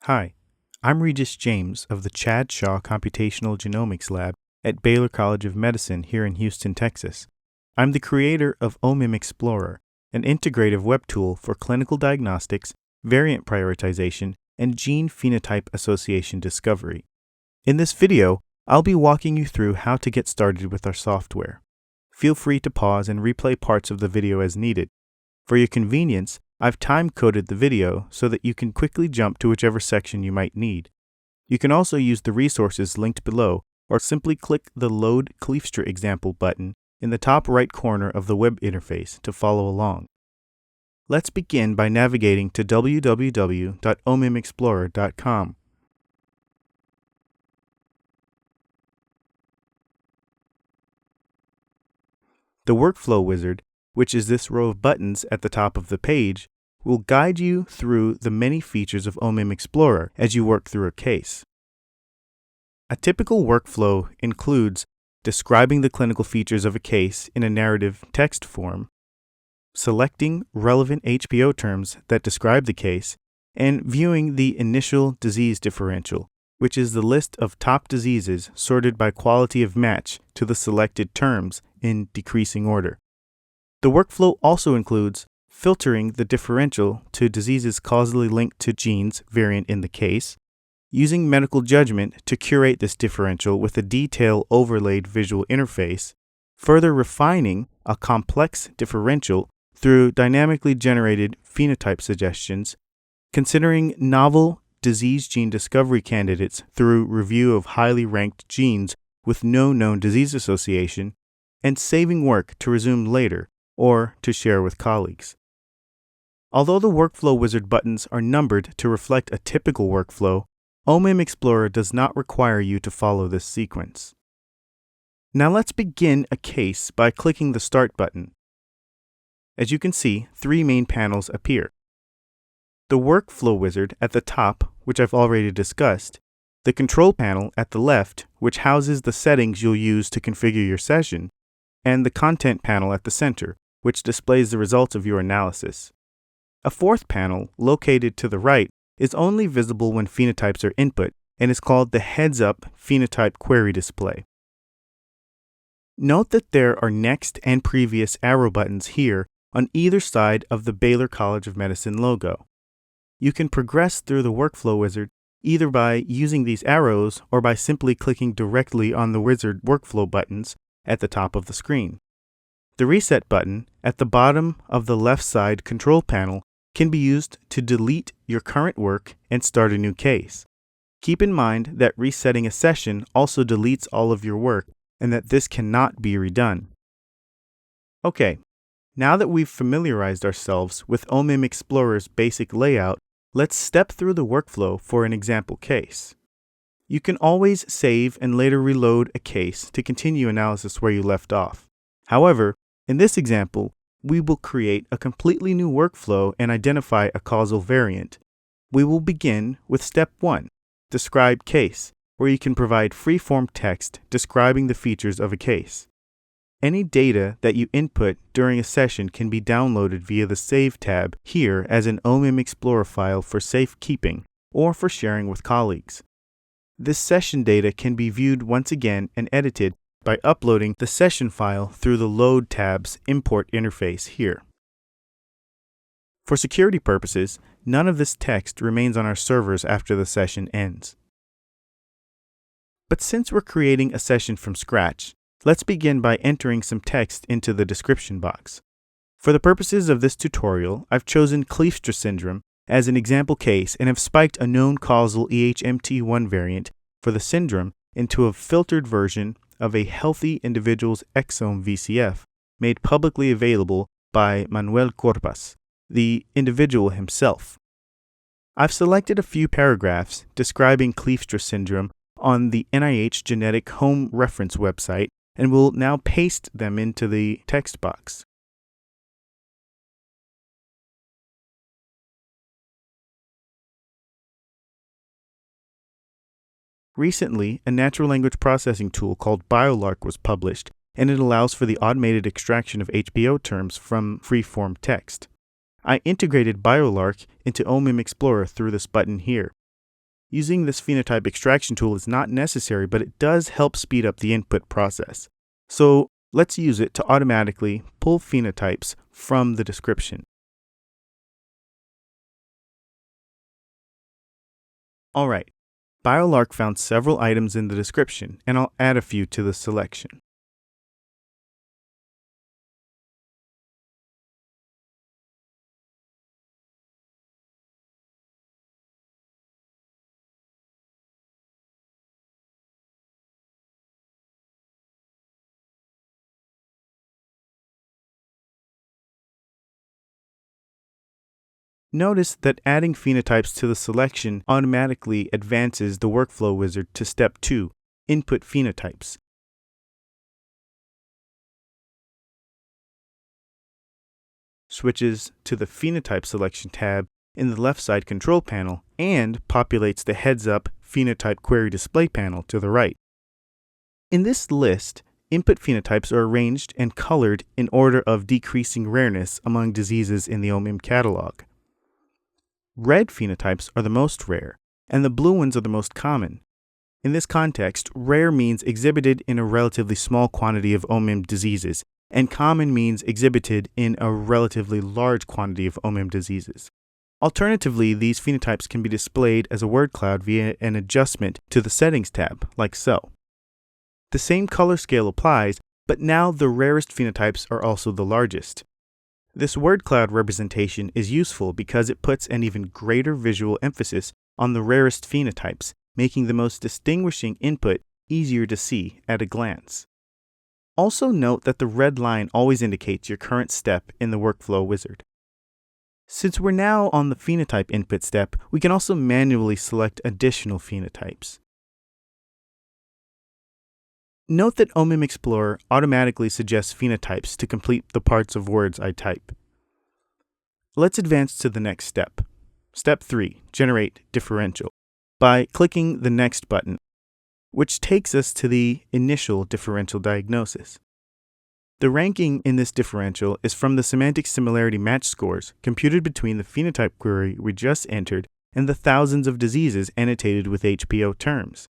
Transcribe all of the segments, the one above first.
Hi, I'm Regis James of the Chad Shaw Computational Genomics Lab at Baylor College of Medicine here in Houston, Texas. I'm the creator of OMIM Explorer, an integrative web tool for clinical diagnostics, variant prioritization, and gene phenotype association discovery. In this video, I'll be walking you through how to get started with our software. Feel free to pause and replay parts of the video as needed. For your convenience, I've time-coded the video so that you can quickly jump to whichever section you might need. You can also use the resources linked below or simply click the Load Kleefstra Example button in the top right corner of the web interface to follow along. Let's begin by navigating to www.omimexplorer.com. The workflow wizard, which is this row of buttons at the top of the page, will guide you through the many features of OMIM Explorer as you work through a case. A typical workflow includes describing the clinical features of a case in a narrative text form, selecting relevant HPO terms that describe the case, and viewing the initial disease differential, which is the list of top diseases sorted by quality of match to the selected terms in decreasing order. The workflow also includes filtering the differential to diseases causally linked to genes variant in the case, using medical judgment to curate this differential with a detail overlaid visual interface, further refining a complex differential through dynamically generated phenotype suggestions, considering novel disease gene discovery candidates through review of highly ranked genes with no known disease association, and saving work to resume later or to share with colleagues. Although the Workflow Wizard buttons are numbered to reflect a typical workflow, OMIM Explorer does not require you to follow this sequence. Now let's begin a case by clicking the Start button. As you can see, three main panels appear. The Workflow Wizard at the top, which I've already discussed, the Control Panel at the left, which houses the settings you'll use to configure your session, and the Content Panel at the center, which displays the results of your analysis. A fourth panel, located to the right, is only visible when phenotypes are input and is called the Heads-Up Phenotype Query Display. Note that there are next and previous arrow buttons here on either side of the Baylor College of Medicine logo. You can progress through the Workflow Wizard either by using these arrows or by simply clicking directly on the wizard workflow buttons at the top of the screen. The Reset button at the bottom of the left side control panel can be used to delete your current work and start a new case. Keep in mind that resetting a session also deletes all of your work and that this cannot be redone. Okay, now that we've familiarized ourselves with OMIM Explorer's basic layout, let's step through the workflow for an example case. You can always save and later reload a case to continue analysis where you left off. However, in this example, we will create a completely new workflow and identify a causal variant. We will begin with Step 1, Describe Case, where you can provide free-form text describing the features of a case. Any data that you input during a session can be downloaded via the Save tab here as an OMIM Explorer file for safekeeping or for sharing with colleagues. This session data can be viewed once again and edited by uploading the session file through the Load tab's import interface here. For security purposes, none of this text remains on our servers after the session ends. But since we're creating a session from scratch, let's begin by entering some text into the description box. For the purposes of this tutorial, I've chosen Kleefstra syndrome as an example case and have spiked a known causal EHMT1 variant for the syndrome into a filtered version of a healthy individual's exome VCF made publicly available by Manuel Corpas, the individual himself. I've selected a few paragraphs describing Kleefstra syndrome on the NIH Genetic Home Reference website and will now paste them into the text box. Recently, a natural language processing tool called BioLark was published, and it allows for the automated extraction of HPO terms from free-form text. I integrated BioLark into OMIM Explorer through this button here. Using this phenotype extraction tool is not necessary, but it does help speed up the input process. So let's use it to automatically pull phenotypes from the description. Alright, BioLark found several items in the description, and I'll add a few to the selection. Notice that adding phenotypes to the selection automatically advances the workflow wizard to step 2, Input Phenotypes. Switches to the Phenotype Selection tab in the left side control panel and populates the heads-up Phenotype Query Display panel to the right. In this list, input phenotypes are arranged and colored in order of decreasing rareness among diseases in the OMIM catalog. Red phenotypes are the most rare, and the blue ones are the most common. In this context, rare means exhibited in a relatively small quantity of OMIM diseases, and common means exhibited in a relatively large quantity of OMIM diseases. Alternatively, these phenotypes can be displayed as a word cloud via an adjustment to the Settings tab, like so. The same color scale applies, but now the rarest phenotypes are also the largest. This word cloud representation is useful because it puts an even greater visual emphasis on the rarest phenotypes, making the most distinguishing input easier to see at a glance. Also note that the red line always indicates your current step in the workflow wizard. Since we're now on the phenotype input step, we can also manually select additional phenotypes. Note that OMIM Explorer automatically suggests phenotypes to complete the parts of words I type. Let's advance to the next step. Step 3, Generate Differential, by clicking the Next button, which takes us to the initial differential diagnosis. The ranking in this differential is from the semantic similarity match scores computed between the phenotype query we just entered and the thousands of diseases annotated with HPO terms.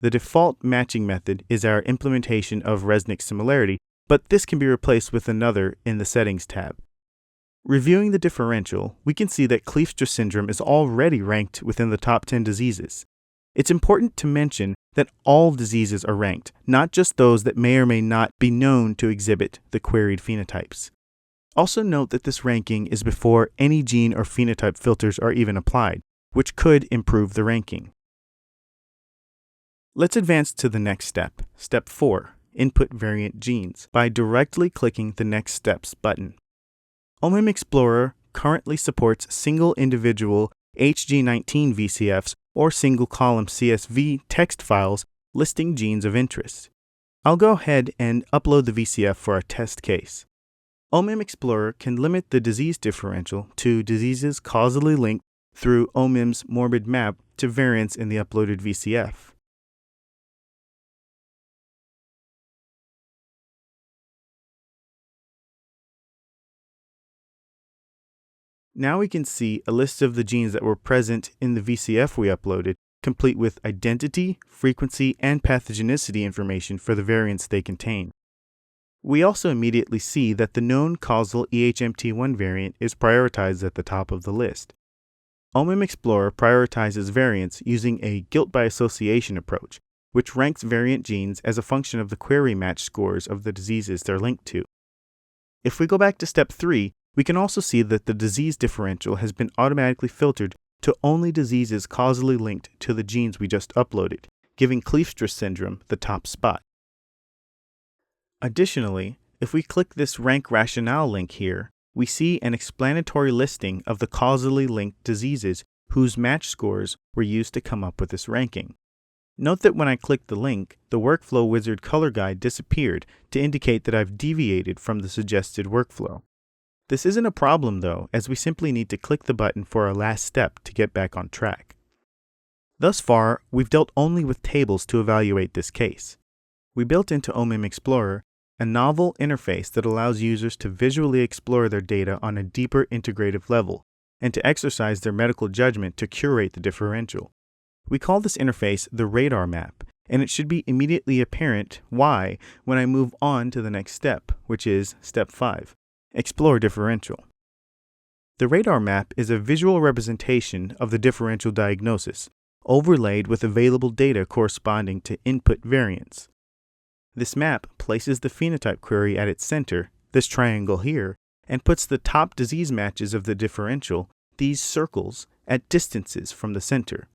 The default matching method is our implementation of Resnick similarity, but this can be replaced with another in the Settings tab. Reviewing the differential, we can see that Kleefstra syndrome is already ranked within the top 10 diseases. It's important to mention that all diseases are ranked, not just those that may or may not be known to exhibit the queried phenotypes. Also note that this ranking is before any gene or phenotype filters are even applied, which could improve the ranking. Let's advance to the next step, Step 4, Input Variant Genes, by directly clicking the Next Steps button. OMIM Explorer currently supports single individual HG19 VCFs or single column CSV text files listing genes of interest. I'll go ahead and upload the VCF for our test case. OMIM Explorer can limit the disease differential to diseases causally linked through OMIM's morbid map to variants in the uploaded VCF. Now we can see a list of the genes that were present in the VCF we uploaded, complete with identity, frequency, and pathogenicity information for the variants they contain. We also immediately see that the known causal EHMT1 variant is prioritized at the top of the list. OMIM Explorer prioritizes variants using a guilt by association approach, which ranks variant genes as a function of the query match scores of the diseases they're linked to. If we go back to Step 3, we can also see that the disease differential has been automatically filtered to only diseases causally linked to the genes we just uploaded, giving Kleefstra syndrome the top spot. Additionally, if we click this Rank Rationale link here, we see an explanatory listing of the causally linked diseases whose match scores were used to come up with this ranking. Note that when I click the link, the Workflow Wizard color guide disappeared to indicate that I've deviated from the suggested workflow. This isn't a problem though, as we simply need to click the button for our last step to get back on track. Thus far, we've dealt only with tables to evaluate this case. We built into OMIM Explorer a novel interface that allows users to visually explore their data on a deeper integrative level, and to exercise their medical judgment to curate the differential. We call this interface the radar map, and it should be immediately apparent why when I move on to the next step, which is step 5, explore differential. The radar map is a visual representation of the differential diagnosis, overlaid with available data corresponding to input variants. This map places the phenotype query at its center, this triangle here, and puts the top disease matches of the differential, these circles, at distances from the center.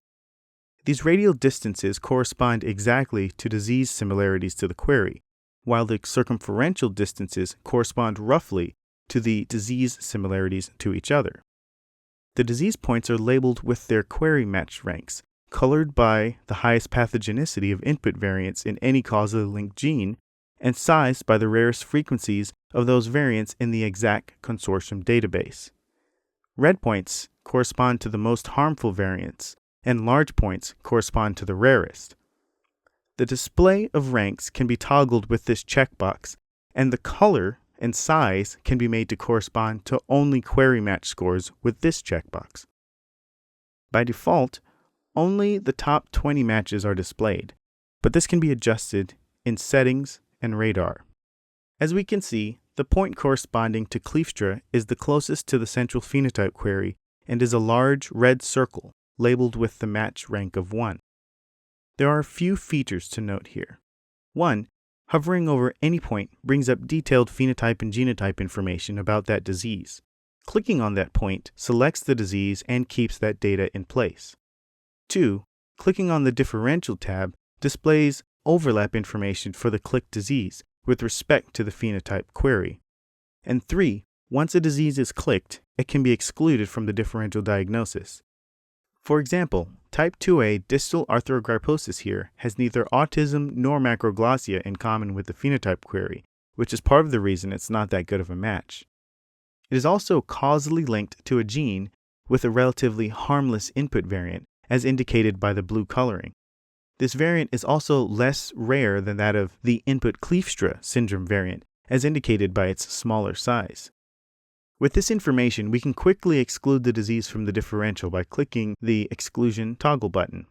These radial distances correspond exactly to disease similarities to the query, while the circumferential distances correspond roughly to the disease similarities to each other. The disease points are labeled with their query match ranks, colored by the highest pathogenicity of input variants in any causally linked gene, and sized by the rarest frequencies of those variants in the exact consortium database. Red points correspond to the most harmful variants, and large points correspond to the rarest. The display of ranks can be toggled with this checkbox, and the color and size can be made to correspond to only query match scores with this checkbox. By default, only the top 20 matches are displayed, but this can be adjusted in Settings and Radar. As we can see, the point corresponding to Kleefstra is the closest to the central phenotype query and is a large red circle labeled with the match rank of 1. There are a few features to note here. 1. Hovering over any point brings up detailed phenotype and genotype information about that disease. Clicking on that point selects the disease and keeps that data in place. 2. Clicking on the Differential tab displays overlap information for the clicked disease with respect to the phenotype query. And 3. Once a disease is clicked, it can be excluded from the differential diagnosis. For example, type 2A distal arthrogryposis here has neither autism nor macroglossia in common with the phenotype query, which is part of the reason it's not that good of a match. It is also causally linked to a gene with a relatively harmless input variant, as indicated by the blue coloring. This variant is also less rare than that of the input Kleefstra syndrome variant, as indicated by its smaller size. With this information, we can quickly exclude the disease from the differential by clicking the Exclusion toggle button.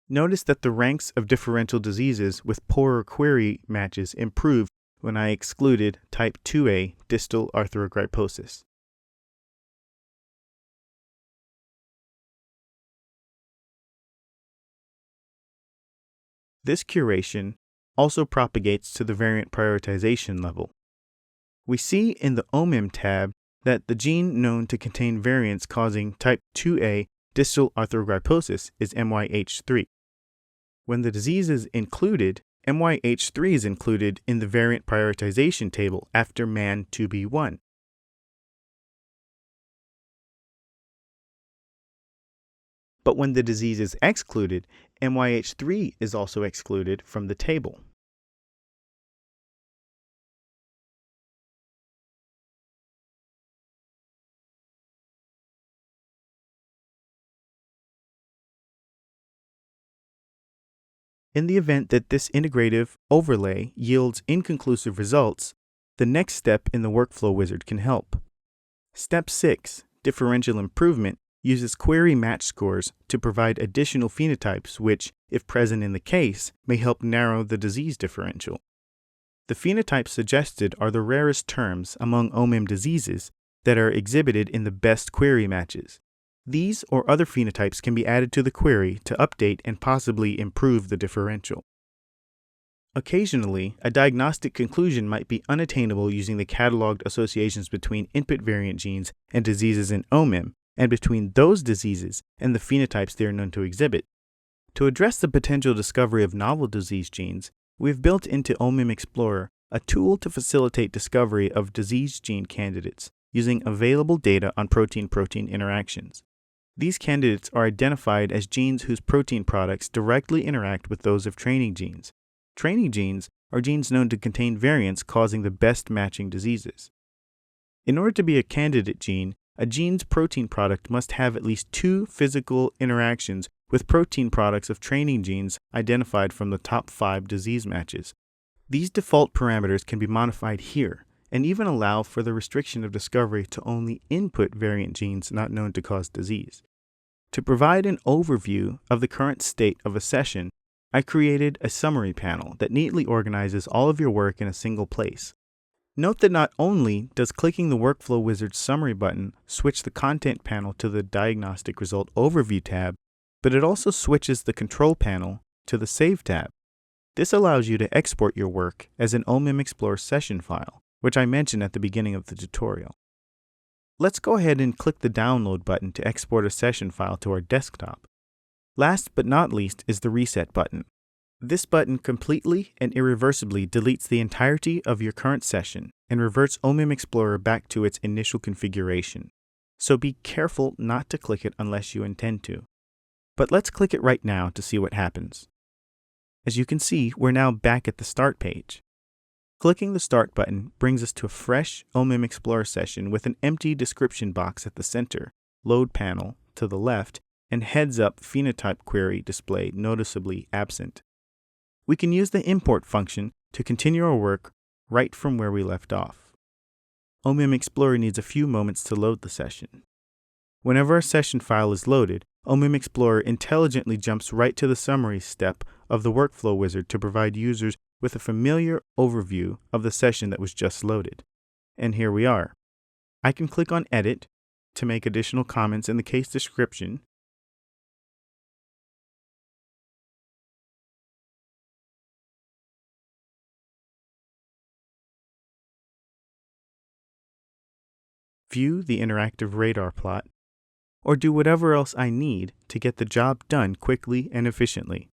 Notice that the ranks of differential diseases with poorer query matches improved when I excluded type 2A distal arthrogryposis. This curation also propagates to the variant prioritization level. We see in the OMIM tab that the gene known to contain variants causing type 2A distal arthrogryposis is MYH3. When the disease is included, MYH3 is included in the variant prioritization table after MAN2B1. But when the disease is excluded, MYH3 is also excluded from the table. In the event that this integrative overlay yields inconclusive results, the next step in the workflow wizard can help. Step 6, Differential Improvement, uses query match scores to provide additional phenotypes which, if present in the case, may help narrow the disease differential. The phenotypes suggested are the rarest terms among OMIM diseases that are exhibited in the best query matches. These or other phenotypes can be added to the query to update and possibly improve the differential. Occasionally, a diagnostic conclusion might be unattainable using the cataloged associations between input variant genes and diseases in OMIM, and between those diseases and the phenotypes they are known to exhibit. To address the potential discovery of novel disease genes, we have built into OMIM Explorer a tool to facilitate discovery of disease gene candidates using available data on protein-protein interactions. These candidates are identified as genes whose protein products directly interact with those of training genes. Training genes are genes known to contain variants causing the best matching diseases. In order to be a candidate gene, a gene's protein product must have at least 2 physical interactions with protein products of training genes identified from the top 5 disease matches. These default parameters can be modified here, and even allow for the restriction of discovery to only input variant genes not known to cause disease. To provide an overview of the current state of a session, I created a summary panel that neatly organizes all of your work in a single place. Note that not only does clicking the Workflow Wizard Summary button switch the Content panel to the Diagnostic Result Overview tab, but it also switches the Control panel to the Save tab. This allows you to export your work as an OMIM Explorer session file, which I mentioned at the beginning of the tutorial. Let's go ahead and click the Download button to export a session file to our desktop. Last but not least is the Reset button. This button completely and irreversibly deletes the entirety of your current session and reverts OMIM Explorer back to its initial configuration. So be careful not to click it unless you intend to. But let's click it right now to see what happens. As you can see, we're now back at the Start page. Clicking the Start button brings us to a fresh OMIM Explorer session with an empty description box at the center, Load panel to the left, and heads-up phenotype query display noticeably absent. We can use the Import function to continue our work right from where we left off. OMIM Explorer needs a few moments to load the session. Whenever a session file is loaded, OMIM Explorer intelligently jumps right to the summary step of the Workflow Wizard to provide users with a familiar overview of the session that was just loaded. And here we are. I can click on Edit to make additional comments in the case description, view the interactive radar plot, or do whatever else I need to get the job done quickly and efficiently.